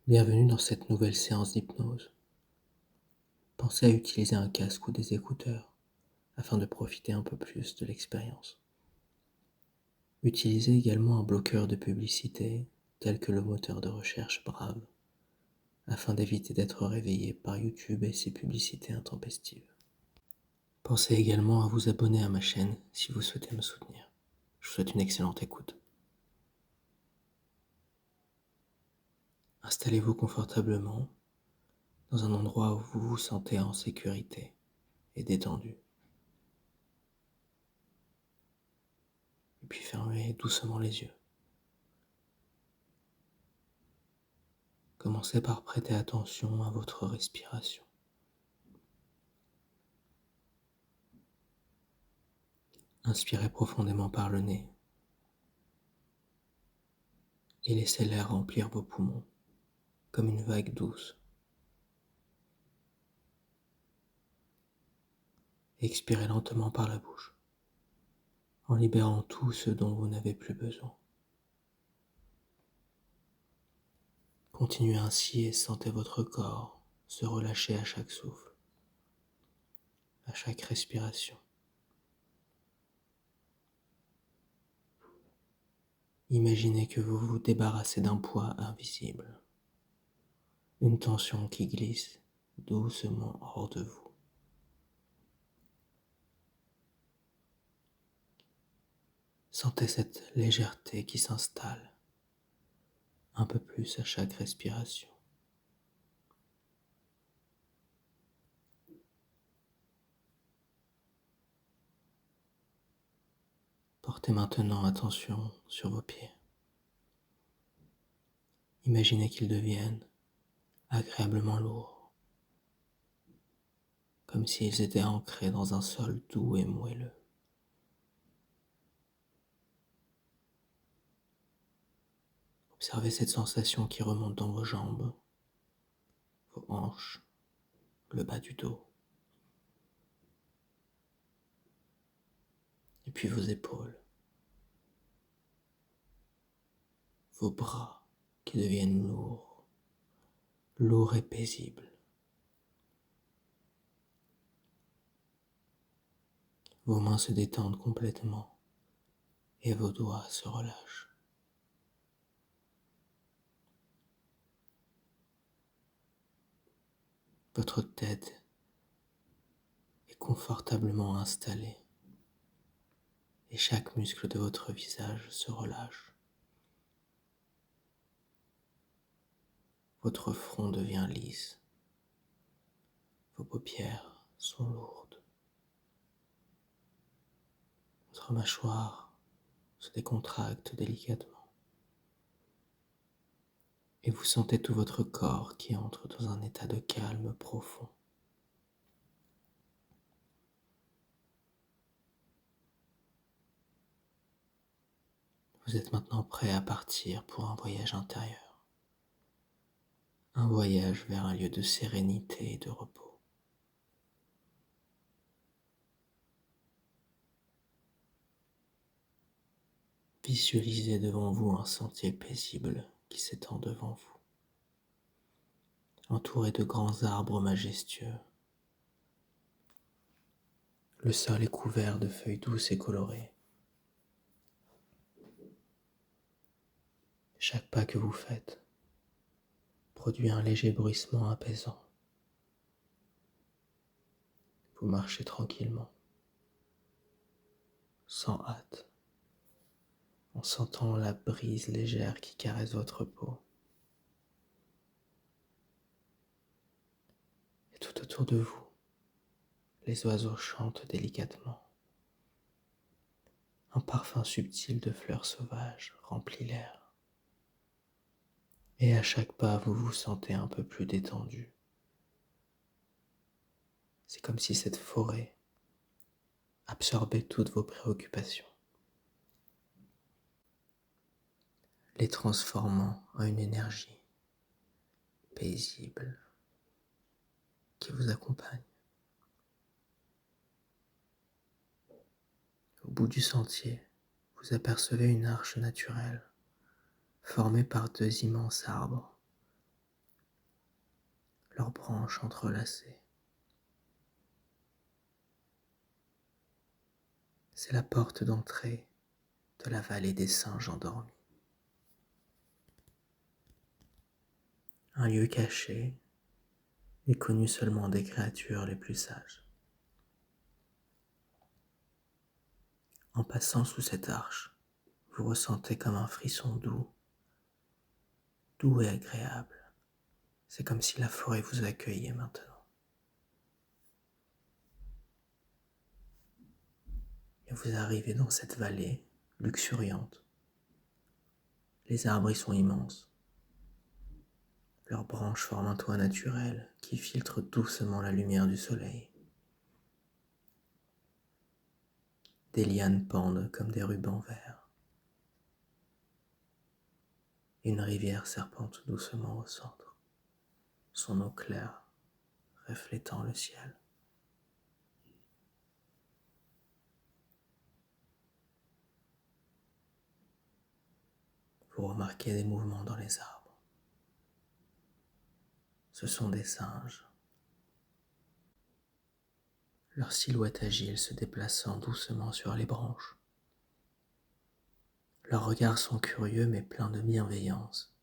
Bienvenue dans cette nouvelle séance d'hypnose. Pensez à utiliser un casque ou des écouteurs afin de profiter un peu plus de l'expérience. Utilisez également un bloqueur de publicité tel que le moteur de recherche Brave afin d'éviter d'être réveillé par YouTube et ses publicités intempestives. Pensez également à vous abonner à ma chaîne si vous souhaitez me soutenir. Je vous souhaite une excellente écoute. Installez-vous confortablement dans un endroit où vous vous sentez en sécurité et détendu. Et puis fermez doucement les yeux. Commencez par prêter attention à votre respiration. Inspirez profondément par le nez et laissez l'air remplir vos poumons comme une vague douce. Expirez lentement par la bouche en libérant tout ce dont vous n'avez plus besoin. Continuez ainsi et sentez votre corps se relâcher à chaque souffle, à chaque respiration. Imaginez que vous vous débarrassez d'un poids invisible, une tension qui glisse doucement hors de vous. Sentez cette légèreté qui s'installe un peu plus à chaque respiration. Portez maintenant attention sur vos pieds. Imaginez qu'ils deviennent agréablement lourds, comme s'ils étaient ancrés dans un sol doux et moelleux. Observez cette sensation qui remonte dans vos jambes, vos hanches, le bas du dos, et puis vos épaules, vos bras qui deviennent lourds, lourds et paisibles. Vos mains se détendent complètement et vos doigts se relâchent. Votre tête est confortablement installée et chaque muscle de votre visage se relâche. Votre front devient lisse. Vos paupières sont lourdes. Votre mâchoire se décontracte délicatement. Et vous sentez tout votre corps qui entre dans un état de calme profond. Vous êtes maintenant prêt à partir pour un voyage intérieur. Un voyage vers un lieu de sérénité et de repos. Visualisez devant vous un sentier paisible qui s'étend devant vous, entouré de grands arbres majestueux. Le sol est couvert de feuilles douces et colorées. Chaque pas que vous faites produit un léger bruissement apaisant. Vous marchez tranquillement, sans hâte, en sentant la brise légère qui caresse votre peau. Et tout autour de vous, les oiseaux chantent délicatement. Un parfum subtil de fleurs sauvages remplit l'air. Et à chaque pas, vous vous sentez un peu plus détendu. C'est comme si cette forêt absorbait toutes vos préoccupations, les transformant en une énergie paisible qui vous accompagne. Au bout du sentier, vous apercevez une arche naturelle formée par deux immenses arbres leurs branches entrelacées. C'est la porte d'entrée de la vallée des singes endormis. Un lieu caché et connu seulement des créatures les plus sages. En passant sous cette arche, vous ressentez comme un frisson doux et agréable. C'est comme si la forêt vous accueillait maintenant. Et vous arrivez dans cette vallée luxuriante. Les arbres y sont immenses. Leurs branches forment un toit naturel qui filtre doucement la lumière du soleil. Des lianes pendent comme des rubans verts. Une rivière serpente doucement au centre, son eau claire reflétant le ciel. Vous remarquez des mouvements dans les arbres. Ce sont des singes. Leur silhouette agile se déplaçant doucement sur les branches. Leurs regards sont curieux mais pleins de bienveillance.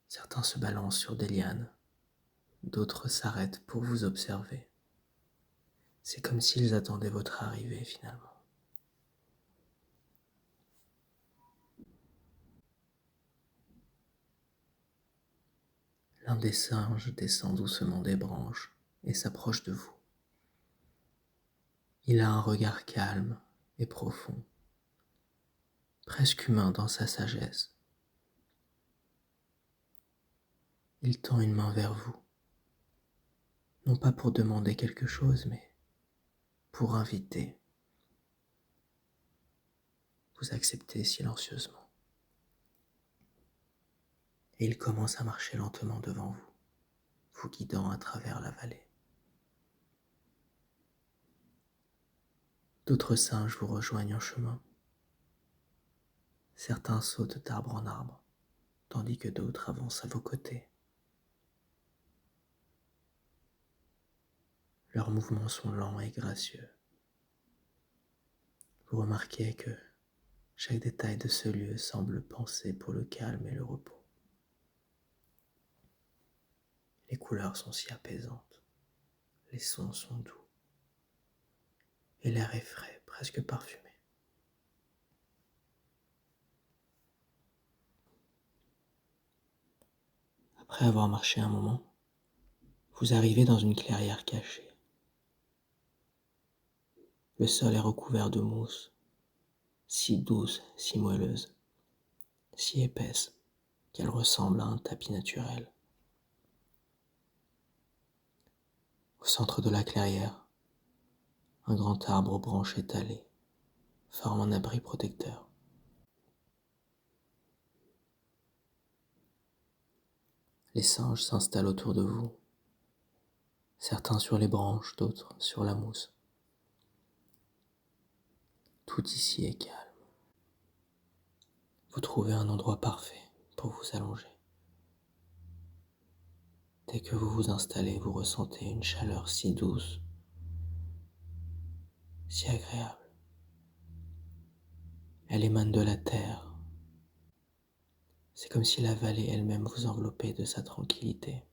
Certains se balancent sur des lianes, d'autres s'arrêtent pour vous observer. C'est comme s'ils attendaient votre arrivée finalement. L'un des singes descend doucement des branches et s'approche de vous. Il a un regard calme et profond, presque humain dans sa sagesse. Il tend une main vers vous, non pas pour demander quelque chose, mais pour inviter. Vous acceptez silencieusement. Et il commence à marcher lentement devant vous, vous guidant à travers la vallée. D'autres singes vous rejoignent en chemin. Certains sautent d'arbre en arbre, tandis que d'autres avancent à vos côtés. Leurs mouvements sont lents et gracieux. Vous remarquez que chaque détail de ce lieu semble pensé pour le calme et le repos. Les couleurs sont si apaisantes, les sons sont doux, et l'air est frais, presque parfumé. Après avoir marché un moment, vous arrivez dans une clairière cachée. Le sol est recouvert de mousse, si douce, si moelleuse, si épaisse qu'elle ressemble à un tapis naturel. Au centre de la clairière, un grand arbre aux branches étalées forme un abri protecteur. Les singes s'installent autour de vous, certains sur les branches, d'autres sur la mousse. Tout ici est calme. Vous trouvez un endroit parfait pour vous allonger. Dès que vous vous installez, vous ressentez une chaleur si douce, si agréable. Elle émane de la terre. C'est comme si la vallée elle-même vous enveloppait de sa tranquillité.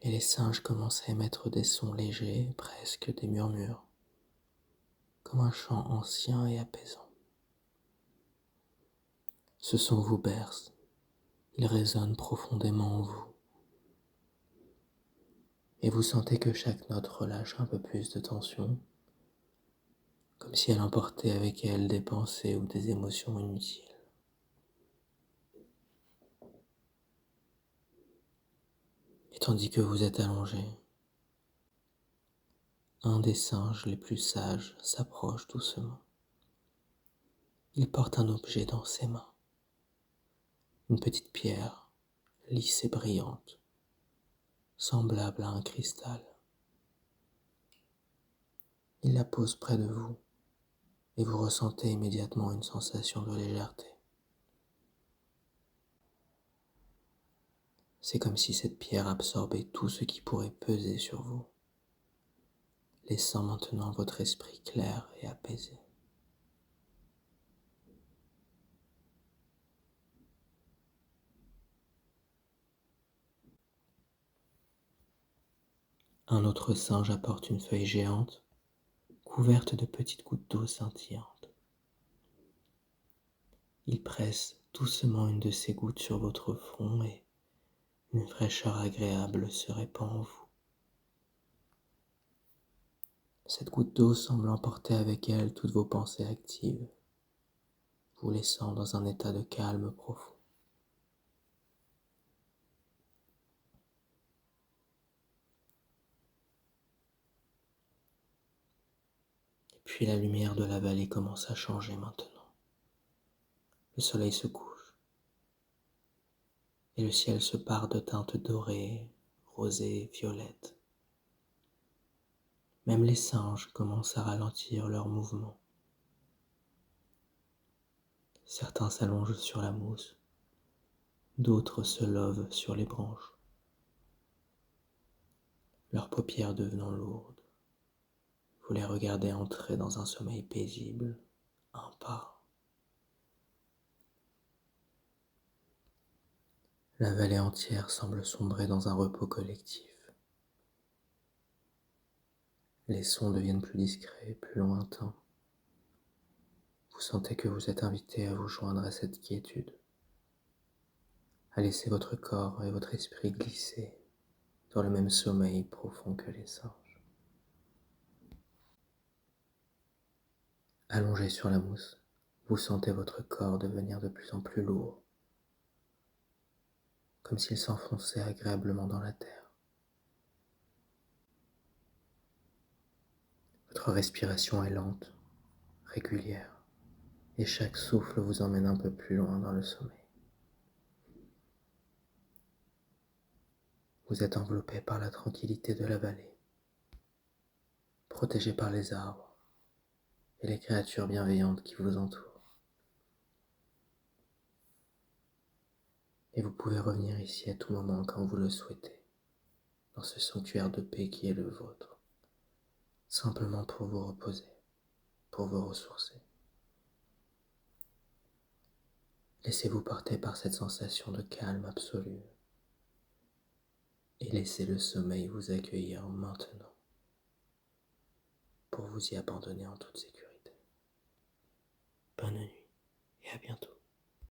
Et les singes commencent à émettre des sons légers, presque des murmures, comme un chant ancien et apaisant. Ce son vous berce, il résonne profondément en vous. Et vous sentez que chaque note relâche un peu plus de tension, comme si elle emportait avec elle des pensées ou des émotions inutiles. Et tandis que vous êtes allongé, un des singes les plus sages s'approche doucement. Il porte un objet dans ses mains, une petite pierre, lisse et brillante, semblable à un cristal. Il la pose près de vous et vous ressentez immédiatement une sensation de légèreté. C'est comme si cette pierre absorbait tout ce qui pourrait peser sur vous, laissant maintenant votre esprit clair et apaisé. Un autre singe apporte une feuille géante, couverte de petites gouttes d'eau scintillantes. Il presse doucement une de ces gouttes sur votre front et une fraîcheur agréable se répand en vous. Cette goutte d'eau semble emporter avec elle toutes vos pensées actives, vous laissant dans un état de calme profond. Et puis la lumière de la vallée commence à changer maintenant. Le soleil se couche et le ciel se pare de teintes dorées, rosées, violettes. Même les singes commencent à ralentir leurs mouvements. Certains s'allongent sur la mousse, d'autres se lovent sur les branches, leurs paupières devenant lourdes. Vous les regardez entrer dans un sommeil paisible, un pas. La vallée entière semble sombrer dans un repos collectif. Les sons deviennent plus discrets, plus lointains. Vous sentez que vous êtes invité à vous joindre à cette quiétude, à laisser votre corps et votre esprit glisser dans le même sommeil profond que les singes. Allongé sur la mousse, vous sentez votre corps devenir de plus en plus lourd, comme s'il s'enfonçait agréablement dans la terre. Votre respiration est lente, régulière, et chaque souffle vous emmène un peu plus loin dans le sommeil. Vous êtes enveloppé par la tranquillité de la vallée, protégé par les arbres et les créatures bienveillantes qui vous entourent. Et vous pouvez revenir ici à tout moment quand vous le souhaitez, dans ce sanctuaire de paix qui est le vôtre, simplement pour vous reposer, pour vous ressourcer. Laissez-vous porter par cette sensation de calme absolu et laissez le sommeil vous accueillir maintenant pour vous y abandonner en toute sécurité. Bonne nuit.